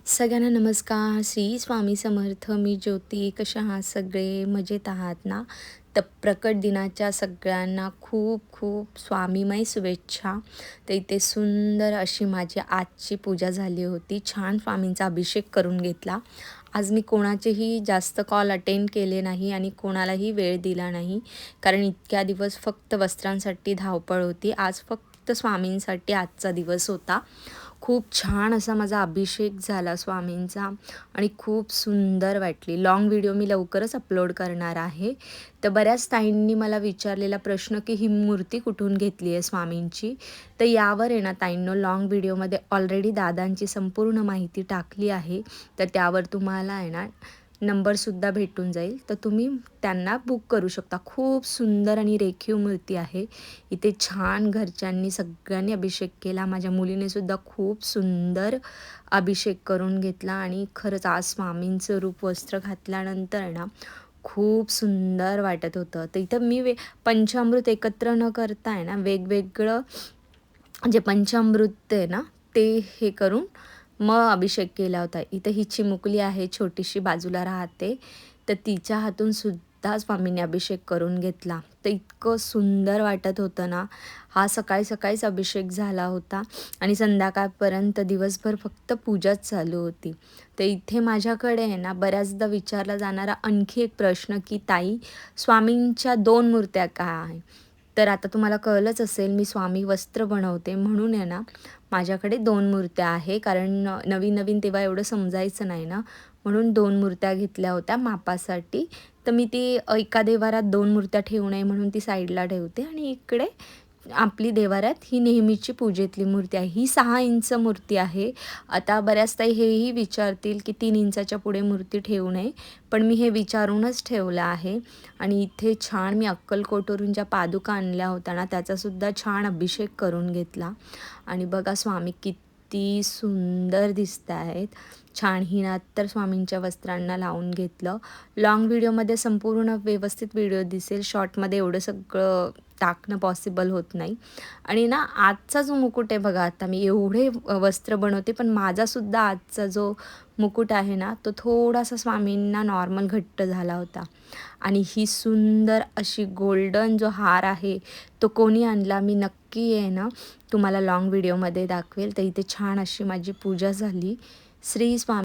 सगळ्यांना नमस्कार. श्री स्वामी समर्थ. मी ज्योती. कशा आहात सगळे? मजेत आहात ना? तर प्रकट दिनाच्या सगळ्यांना खूप खूप स्वामीमय शुभेच्छा. तर इथे सुंदर अशी माझी आजची पूजा झाली होती. छान स्वामींचा अभिषेक करून घेतला. आज मी कोणाचेही जास्त कॉल अटेंड केले नाही आणि कोणालाही वेळ दिला नाही, कारण इतक्या दिवस फक्त वस्त्रांसाठी धावपळ होती. आज फक्त स्वामींसाठी आजचा दिवस होता. खूप छान असा माझा अभिषेक झाला स्वामींचा आणि खूप सुंदर वाटली. लाँग व्हिडिओ मी लवकरच अपलोड करणार आहे. तर बऱ्याच ताईंनी मला विचारलेला प्रश्न, की ही मूर्ती कुठून घेतली आहे स्वामींची? तर यावर आहे ना ताईंनो, लाँग व्हिडिओमध्ये ऑलरेडी दादांची संपूर्ण माहिती टाकली आहे. तर त्यावर तुम्हाला आहे ना नंबरसुद्धा भेटून जाईल, तर तुम्ही त्यांना बुक करू शकता. खूप सुंदर आणि रेखीव मूर्ती आहे. इथे छान घरच्यांनी सगळ्यांनी अभिषेक केला. माझ्या मुलीने सुद्धा खूप सुंदर अभिषेक करून घेतला आणि खरंच आज स्वामींचं रूप वस्त्र घातल्यानंतर ना खूप सुंदर वाटत होतं. तर इथं मी पंचामृत एकत्र न करता आहे ना, वेगवेगळं जे पंचामृत आहे ना, ते हे करून मग अभिषेक केला होता. इथं ही चिमुकली आहे, छोटीशी बाजूला राहते. तर तिच्या हातून सुद्धा स्वामींनी अभिषेक करून घेतला. तर इतकं सुंदर वाटत होतं ना. हा सकाळीच अभिषेक झाला होता आणि संध्याकाळपर्यंत दिवसभर फक्त पूजाच चालू होती. तर इथे माझ्याकडे आहे ना, बऱ्याचदा विचारला जाणारा आणखी एक प्रश्न, की ताई, स्वामींच्या 2 मूर्त्या का आहे? तर आता तुम्हाला कळलंच असेल, मी स्वामी वस्त्र बनवते म्हणून आहे ना, माझ्याकडे 2 मूर्त्या आहे. कारण नवीन तेव्हा एवढं समजायचं नाही ना, म्हणून 2 मूर्त्या घेतल्या होत्या मापासाठी. तर मी ती एका देव्हाऱ्यात 2 मूर्त्या ठेवू नये म्हणून ती साईडला ठेवते आणि इकडे आपली देव्हाऱ्यात ही नेहमीची पूजेतली मूर्ती आहे. ही 6 इंच मूर्ती आहे. आता बऱ्याच ताई हेही विचारतील, की 3 इंचाच्या पुढे मूर्ती ठेवू नये. पण मी हे विचारूनच ठेवलं आहे. आणि इथे छान मी अक्कलकोटवरून ज्या पादुका आणल्या होत्या ना, त्याचासुद्धा छान अभिषेक करून घेतला. आणि बघा स्वामी किती सुंदर दिसत आहेत. छान हिना तर स्वामींच्या वस्त्रांना लावून घेतलं. लाँग व्हिडिओमध्ये संपूर्ण व्यवस्थित व्हिडिओ दिसेल. शॉर्टमध्ये एवढं सगळं टाकणं पॉसिबल होत नाही. आणि ना आजचा जो मुकुट आहे बघा, आता मी एवढे वस्त्र बनवते, पण माझासुद्धा आजचा जो मुकुट आहे ना, तो थोडासा स्वामींना नॉर्मल घट्ट झाला होता. आणि ही सुंदर अशी गोल्डन जो हार आहे, तो कोणी आणला मी नक्की आहे ना तुम्हाला लाँग व्हिडिओमध्ये दाखवेल. तर इथे छान अशी माझी पूजा झाली. श्री स्वामी